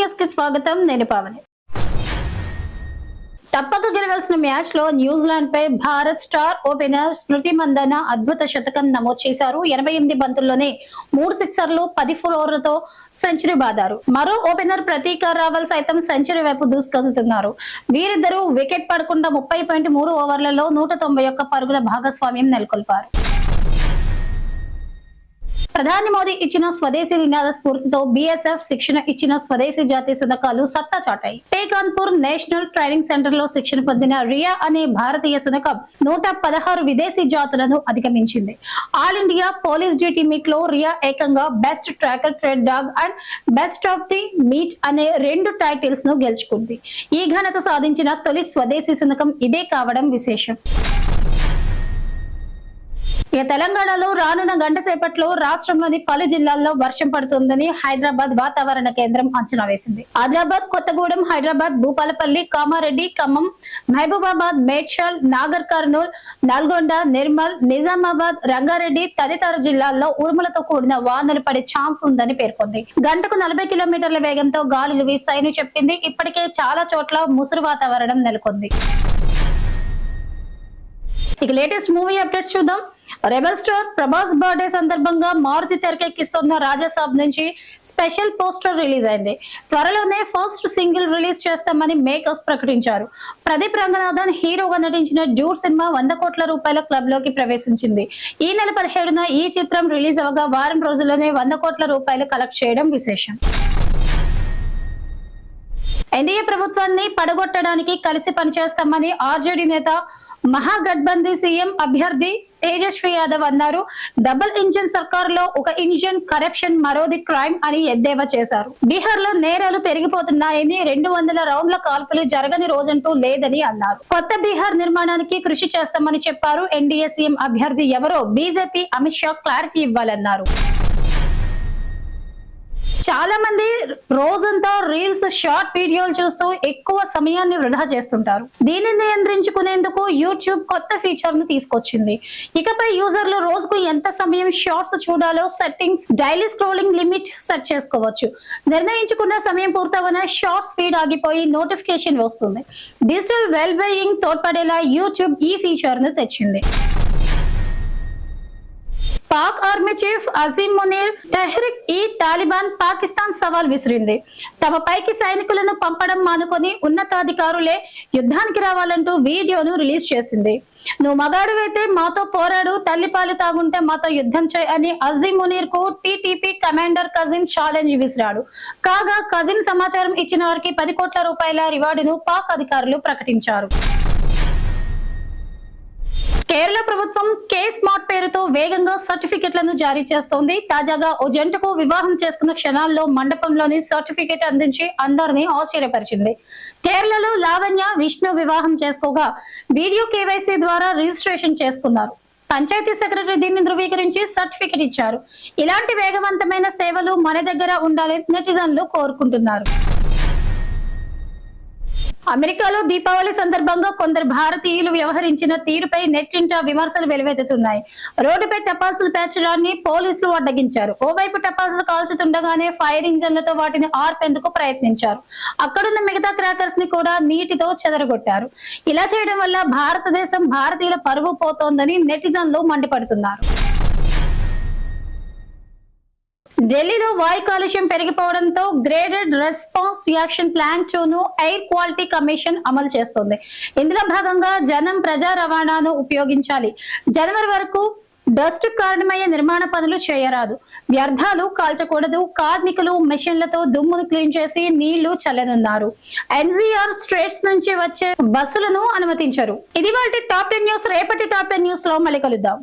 News కి స్వాగతం. నేను పావని. తప్పక గెలవాల్సిన మ్యాచ్ లో న్యూజిలాండ్ పై భారత్ స్టార్ ఓపెనర్ స్మృతి మందన అద్భుత శతకం నమోదు చేశారు. 88 బంతుల్లోనే 3 సిక్సర్లు 10 4తో సెంచరీ బాదారు. మరో ఓపెనర్ ప్రతీక రావల్ సైతం సెంచరీ వైపు దూసుకెళ్తున్నారు. వీరిద్దరూ వికెట్ పడకుండా 30.3 ఓవర్లలో 191 పరుగుల భాగస్వామ్యం నెలకొల్పారు. ప్రధాని మోదీ ఇచ్చిన స్వదేశీ నినాద స్ఫూర్తితో బీఎస్ఎఫ్ శిక్షణ ఇచ్చిన స్వదేశీ జాతీయ శునకాలు సత్తా చాటాయి. టేకాన్పూర్ నేషనల్ ట్రైనింగ్ సెంటర్ లో శిక్షణ పొందిన రియా అనే భారతీయ శునకం 116 విదేశీ జాతులను అధిగమించింది. All India police duty meet లో రియా ఏకంగా best tracker trade dog and best of the meet అనే 2 టైటిల్స్ ను గెలుచుకుంది. ఈ ఘనత సాధించిన తొలి స్వదేశీ శునకం ఇదే కావడం విశేషం. తెలంగాణలో రానున్న గంట సేపట్లో రాష్ట్రంలోని పలు జిల్లాల్లో వర్షం పడుతుందని హైదరాబాద్ వాతావరణ కేంద్రం అంచనా వేసింది. ఆదిలాబాద్, కొత్తగూడెం, హైదరాబాద్, భూపాలపల్లి, కామారెడ్డి, ఖమ్మం, మహబూబాబాద్, మేడ్చల్, నాగర్ కర్నూల్, నల్గొండ, నిర్మల్, నిజామాబాద్, రంగారెడ్డి తదితర జిల్లాల్లో ఉరుములతో కూడిన వానలు పడే ఛాన్స్ ఉందని పేర్కొంది. గంటకు 40 కిలోమీటర్ల వేగంతో గాలులు వీస్తాయని చెప్పింది. ఇప్పటికే చాలా చోట్ల ముసురు వాతావరణం నెలకొంది. ఇక లేటెస్ట్ మూవీ అప్డేట్స్ చూద్దాం. రెబల్ స్టార్ ప్రభాస్ బర్త్డే సందర్భంగా మారుతి తెరకెక్కిస్తున్న రాజాసాబ్ నుంచి స్పెషల్ పోస్టర్ రిలీజ్ అయింది. త్వరలోనే ఫస్ట్ సింగిల్ రిలీజ్ చేస్తామని మేకర్స్ ప్రకటించారు. ప్రదీప్ రంగనాథన్ హీరోగా నటించిన డ్యూడ్ సినిమా 100 కోట్ల రూపాయల క్లబ్ లోకి ప్రవేశించింది. ఈ నెల 17న ఈ చిత్రం రిలీజ్ అవగా వారం రోజుల్లోనే 100 కోట్ల రూపాయలు కలెక్ట్ చేయడం విశేషం. ఎన్డీఏ ప్రభుత్వాన్ని పడగొట్టడానికి కలిసి పనిచేస్తామని ఆర్జేడీ నేత మహాగఠబంధీ సీఎం అభ్యర్థి తేజస్వి యాదవ్ అన్నారు. డబుల్ ఇంజిన్ సర్కారులో ఒక ఇంజిన్ కరప్షన్, మరోది క్రైమ్ అని ఎద్దేవా చేశారు. బీహార్ లో నేరాలు పెరిగిపోతున్నాయని, 200 రౌండ్ల కాల్పులు జరగని రోజంటూ లేదని అన్నారు. కొత్త బీహార్ నిర్మాణానికి కృషి చేస్తామని చెప్పారు. ఎన్డీఏ సీఎం అభ్యర్థి ఎవరో బీజేపీ అమిత్ షా క్లారిటీ ఇవ్వాలన్నారు. చాలా మంది రోజంతా రీల్స్, షార్ట్ వీడియోలు చూస్తూ ఎక్కువ సమయాన్ని వృధా చేస్తుంటారు. దీన్ని నియంత్రించుకునేందుకు యూట్యూబ్ కొత్త ఫీచర్ ను తీసుకొచ్చింది. ఇకపై యూజర్లు రోజుకు ఎంత సమయం షార్ట్స్ చూడాలో settings, daily scrolling limit set చేసుకోవచ్చు. నిర్ణయించుకున్న సమయం పూర్తవన షార్ట్స్ ఫీడ్ ఆగిపోయి నోటిఫికేషన్ వస్తుంది. డిజిటల్ వెల్ బీయింగ్ తోడ్పడేలా యూట్యూబ్ ఈ ఫీచర్ ను తెచ్చింది. పాక్ ఆర్మీ చీఫ్ అజీం మునీర్ తెహ్రిక్ ఈ తాలిబాన్ పాకిస్తాన్ సవాల్ విసిరింది. తమ పైకి సైనికులను పంపడం మానుకొని ఉన్నతాధికారులే యుద్ధానికి రావాలంటూ వీడియోను రిలీజ్ చేసింది. నువ్వు మగాడువైతే మాతో పోరాడు, తల్లిపాలు తాగుంటే మాతో యుద్ధం చేయి అని అజీం మునీర్ కు టీటీపీ కమాండర్ కజిన్ ఛాలెంజ్ విసిరాడు. కాగా కజిన్ సమాచారం ఇచ్చిన వారికి 10 కోట్ల రూపాయల రివార్డును పాక్ అధికారులు ప్రకటించారు. కేరళ ప్రభుత్వం కే స్మార్ట్ పేరుతో వేగంగా సర్టిఫికెట్లను జారీ చేస్తోంది. తాజాగా ఓ జంటకు వివాహం చేసుకున్న క్షణాల్లో మండపంలోని సర్టిఫికెట్ అందించి అందరినీ ఆశ్చర్యపరిచింది. కేరళలో లావణ్య, విష్ణు వివాహం చేసుకోగా వీడియో కేవైసీ ద్వారా రిజిస్ట్రేషన్ చేసుకున్నారు. పంచాయతీ సెక్రటరీ దీన్ని ధృవీకరించి సర్టిఫికెట్ ఇచ్చారు. ఇలాంటి వేగవంతమైన సేవలు మన దగ్గర ఉండాలని నెటిజన్లు కోరుకుంటున్నారు. అమెరికాలో దీపావళి సందర్భంగా కొందరు భారతీయులు వ్యవహరించిన తీరుపై నెట్టింట విమర్శలు వెలువెత్తుతున్నాయి. రోడ్డుపై టపాసులు పేర్చడాన్ని పోలీసులు అడ్డగించారు. ఓవైపు టపాసులు కాల్చుతుండగానే ఫైర్ ఇంజన్లతో వాటిని ఆర్పేందుకు ప్రయత్నించారు. అక్కడున్న మిగతా క్రాకర్స్ ని కూడా నీటితో చెదరగొట్టారు. ఇలా చేయడం వల్ల భారతదేశం, భారతీయుల పరువు పోతోందని నెటిజన్లు మండిపడుతున్నారు. ఢిల్లీలో వాయు కాలుష్యం పెరిగిపోవడంతో గ్రేడెడ్ రెస్పాన్స్ యాక్షన్ ప్లాన్ 2 ను ఎయిర్ క్వాలిటీ కమిషన్ అమలు చేస్తోంది. ఇందులో భాగంగా జనం ప్రజా రవాణాను ఉపయోగించాలి. జనవరి వరకు డస్ట్ కారణమయ్యే నిర్మాణ పనులు చేయరాదు. వ్యర్థాలు కాల్చకూడదు. కార్మికులు మెషిన్లతో దుమ్మును క్లీన్ చేసి నీళ్లు చల్లనున్నారు. ఎన్జీఆర్ స్ట్రేట్స్ నుంచి వచ్చే బస్సులను అనుమతించరు. ఇది వాటి టాప్ 10 న్యూస్. రేపటి టాప్ 10 న్యూస్ లో మళ్ళీ కలుద్దాం.